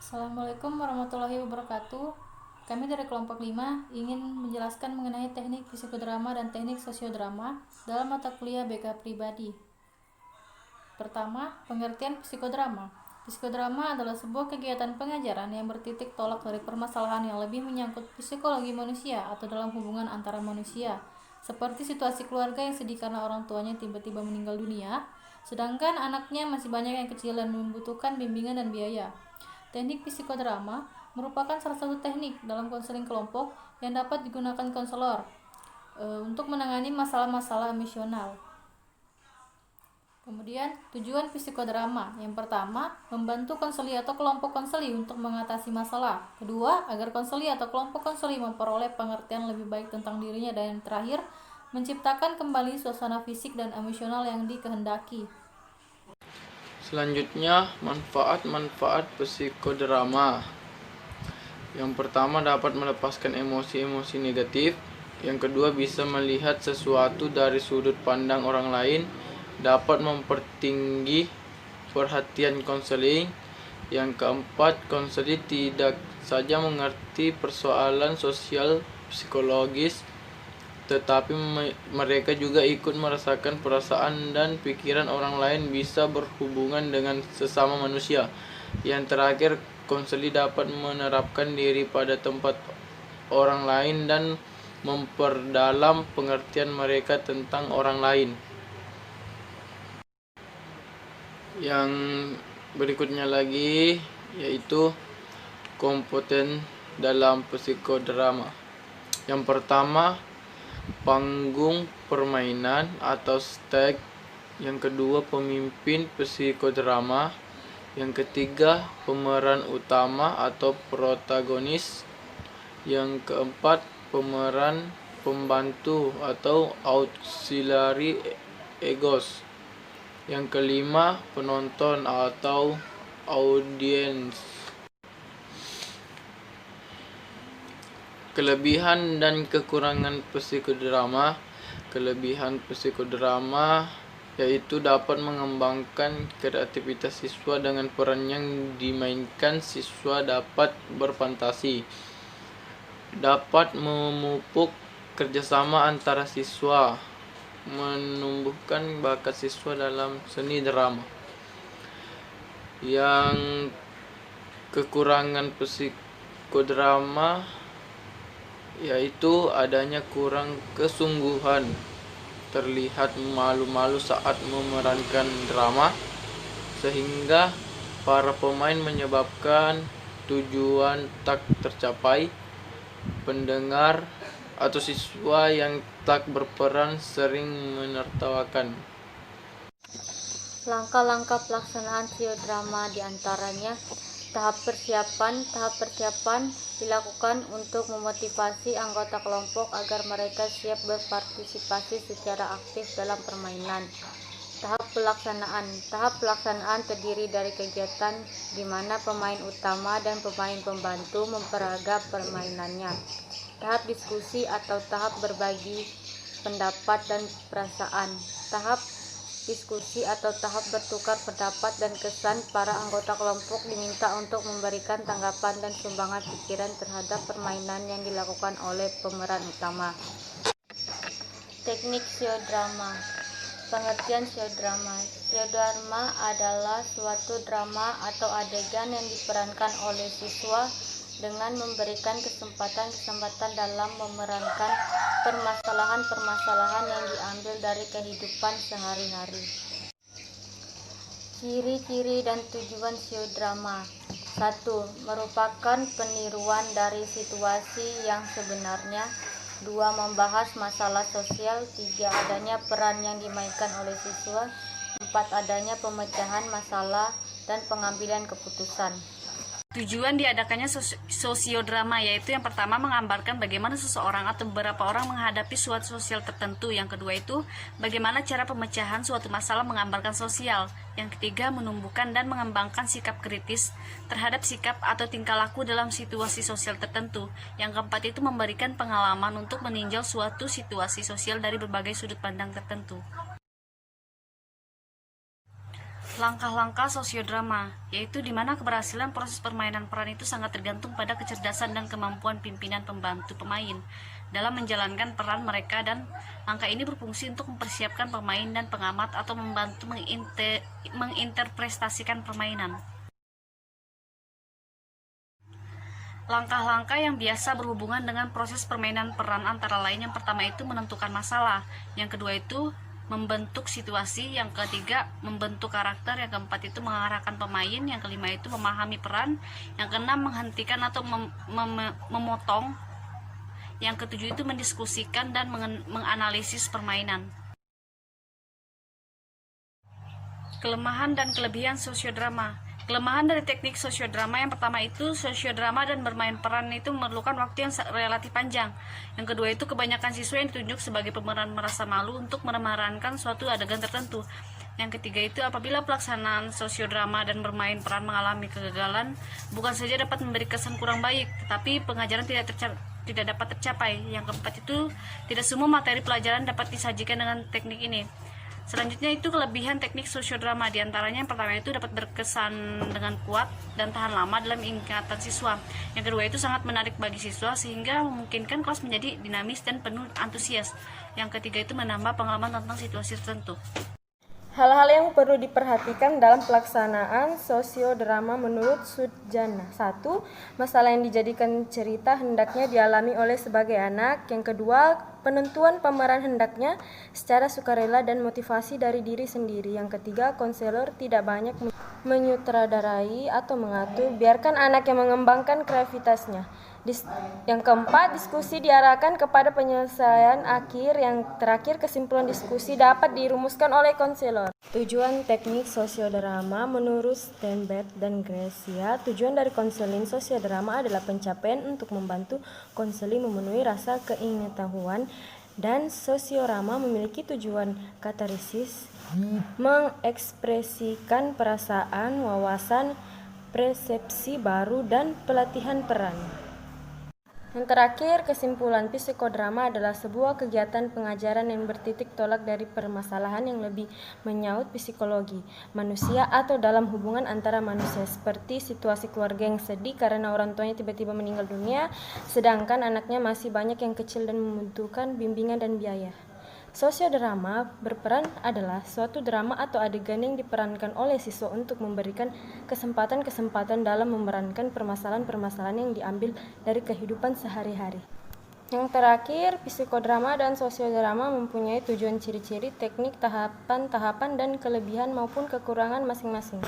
Assalamualaikum warahmatullahi wabarakatuh. Kami dari kelompok 5 ingin menjelaskan mengenai teknik psikodrama dan teknik sosiodrama dalam mata kuliah BK pribadi. Pertama, pengertian psikodrama. Psikodrama adalah sebuah kegiatan pengajaran yang bertitik tolak dari permasalahan yang lebih menyangkut psikologi manusia atau dalam hubungan antara manusia, seperti situasi keluarga yang sedih karena orang tuanya tiba-tiba meninggal dunia, sedangkan anaknya masih banyak yang kecil dan membutuhkan bimbingan dan biaya. Teknik psikodrama merupakan salah satu teknik dalam konseling kelompok yang dapat digunakan konselor untuk menangani masalah-masalah emosional. Kemudian, tujuan psikodrama. Yang pertama, membantu konseli atau kelompok konseli untuk mengatasi masalah. Kedua, agar konseli atau kelompok konseli memperoleh pengertian lebih baik tentang dirinya. Dan yang terakhir, menciptakan kembali suasana fisik dan emosional yang dikehendaki. Selanjutnya, manfaat-manfaat psikodrama. Yang pertama, dapat melepaskan emosi-emosi negatif. Yang kedua, bisa melihat sesuatu dari sudut pandang orang lain, dapat mempertinggi perhatian konseling. Yang keempat, konseling tidak saja mengerti persoalan sosial psikologis, tetapi mereka juga ikut merasakan perasaan dan pikiran orang lain, bisa berhubungan dengan sesama manusia. Yang terakhir, konseli dapat menerapkan diri pada tempat orang lain dan memperdalam pengertian mereka tentang orang lain. Yang berikutnya lagi yaitu kompeten dalam psikodrama. Yang pertama, panggung permainan atau stage. Yang kedua, pemimpin psikodrama. Yang ketiga, pemeran utama atau protagonis. Yang keempat, pemeran pembantu atau auxiliary egos. Yang kelima, penonton atau audiens. Kelebihan dan kekurangan psikodrama. Kelebihan psikodrama yaitu dapat mengembangkan kreativitas siswa. Dengan peran yang dimainkan, siswa dapat berfantasi, dapat memupuk kerjasama antara siswa, menumbuhkan bakat siswa dalam seni drama. Yang kekurangan psikodrama yaitu adanya kurang kesungguhan, terlihat malu-malu saat memerankan drama, sehingga para pemain menyebabkan tujuan tak tercapai. Pendengar atau siswa yang tak berperan sering menertawakan. Langkah-langkah pelaksanaan psikodrama diantaranya tahap persiapan dilakukan untuk memotivasi anggota kelompok agar mereka siap berpartisipasi secara aktif dalam permainan. Tahap pelaksanaan terdiri dari kegiatan di mana pemain utama dan pemain pembantu memperagam permainannya. Tahap diskusi atau tahap berbagi pendapat dan perasaan. Tahap diskusi atau tahap bertukar pendapat dan kesan. Para anggota kelompok diminta untuk memberikan tanggapan dan sumbangan pikiran terhadap permainan yang dilakukan oleh pemeran utama. Teknik psikodrama. Pengertian psikodrama. Psikodrama adalah suatu drama atau adegan yang diperankan oleh siswa dengan memberikan kesempatan dalam memerankan permasalahan-permasalahan yang diambil dari kehidupan sehari-hari. Ciri-ciri dan tujuan psikodrama. 1. Merupakan peniruan dari situasi yang sebenarnya. 2. Membahas masalah sosial. 3. Adanya peran yang dimainkan oleh siswa. 4. Adanya pemecahan masalah dan pengambilan keputusan. Tujuan diadakannya sosiodrama yaitu yang pertama menggambarkan bagaimana seseorang atau beberapa orang menghadapi suatu sosial tertentu. Yang kedua itu bagaimana cara pemecahan suatu masalah menggambarkan sosial. Yang ketiga menumbuhkan dan mengembangkan sikap kritis terhadap sikap atau tingkah laku dalam situasi sosial tertentu. Yang keempat itu memberikan pengalaman untuk meninjau suatu situasi sosial dari berbagai sudut pandang tertentu. Langkah-langkah sosiodrama, yaitu di mana keberhasilan proses permainan peran itu sangat tergantung pada kecerdasan dan kemampuan pimpinan pembantu pemain dalam menjalankan peran mereka, dan langkah ini berfungsi untuk mempersiapkan pemain dan pengamat atau membantu menginterpretasikan permainan. Langkah-langkah yang biasa berhubungan dengan proses permainan peran antara lain yang pertama itu menentukan masalah, yang kedua itu membentuk situasi, yang ketiga membentuk karakter, yang keempat itu mengarahkan pemain, yang kelima itu memahami peran, yang keenam menghentikan atau memotong, yang ketujuh itu mendiskusikan dan menganalisis permainan. Kelemahan dan kelebihan sosiodrama. Kelemahan dari teknik sosiodrama yang pertama itu sosiodrama dan bermain peran itu memerlukan waktu yang relatif panjang. Yang kedua itu kebanyakan siswa yang ditunjuk sebagai pemeran merasa malu untuk memerankan suatu adegan tertentu. Yang ketiga itu apabila pelaksanaan sosiodrama dan bermain peran mengalami kegagalan, bukan saja dapat memberi kesan kurang baik, tetapi pengajaran tidak dapat tercapai. Yang keempat itu tidak semua materi pelajaran dapat disajikan dengan teknik ini. Selanjutnya itu kelebihan teknik sosiodrama, diantaranya yang pertama itu dapat berkesan dengan kuat dan tahan lama dalam ingatan siswa. Yang kedua itu sangat menarik bagi siswa sehingga memungkinkan kelas menjadi dinamis dan penuh antusias. Yang ketiga itu menambah pengalaman tentang situasi tertentu. Hal-hal yang perlu diperhatikan dalam pelaksanaan sosiodrama menurut Sudjana. 1. Masalah yang dijadikan cerita hendaknya dialami oleh sebagai anak. Yang kedua, penentuan pemeran hendaknya secara sukarela dan motivasi dari diri sendiri. Yang ketiga, konselor tidak banyak menyutradarai atau mengatur, biarkan anak yang mengembangkan kreativitasnya. Yang keempat, diskusi diarahkan kepada penyelesaian akhir. Yang terakhir, kesimpulan diskusi dapat dirumuskan oleh konselor. Tujuan teknik sosiodrama menurut Steinberg dan Gracia. Tujuan dari konseling sosiodrama adalah pencapaian untuk membantu konseling memenuhi rasa keingetahuan, dan sosiorama memiliki tujuan katarsis, mengekspresikan perasaan, wawasan, persepsi baru, dan pelatihan peran. Yang terakhir, kesimpulan psikodrama adalah sebuah kegiatan pengajaran yang bertitik tolak dari permasalahan yang lebih menyaut psikologi manusia atau dalam hubungan antara manusia, seperti situasi keluarga yang sedih karena orang tuanya tiba-tiba meninggal dunia, sedangkan anaknya masih banyak yang kecil dan membutuhkan bimbingan dan biaya. Sosiodrama berperan adalah suatu drama atau adegan yang diperankan oleh siswa untuk memberikan kesempatan-kesempatan dalam memerankan permasalahan-permasalahan yang diambil dari kehidupan sehari-hari. Yang terakhir, psikodrama dan sosiodrama mempunyai tujuan, ciri-ciri, teknik, tahapan-tahapan, dan kelebihan maupun kekurangan masing-masing.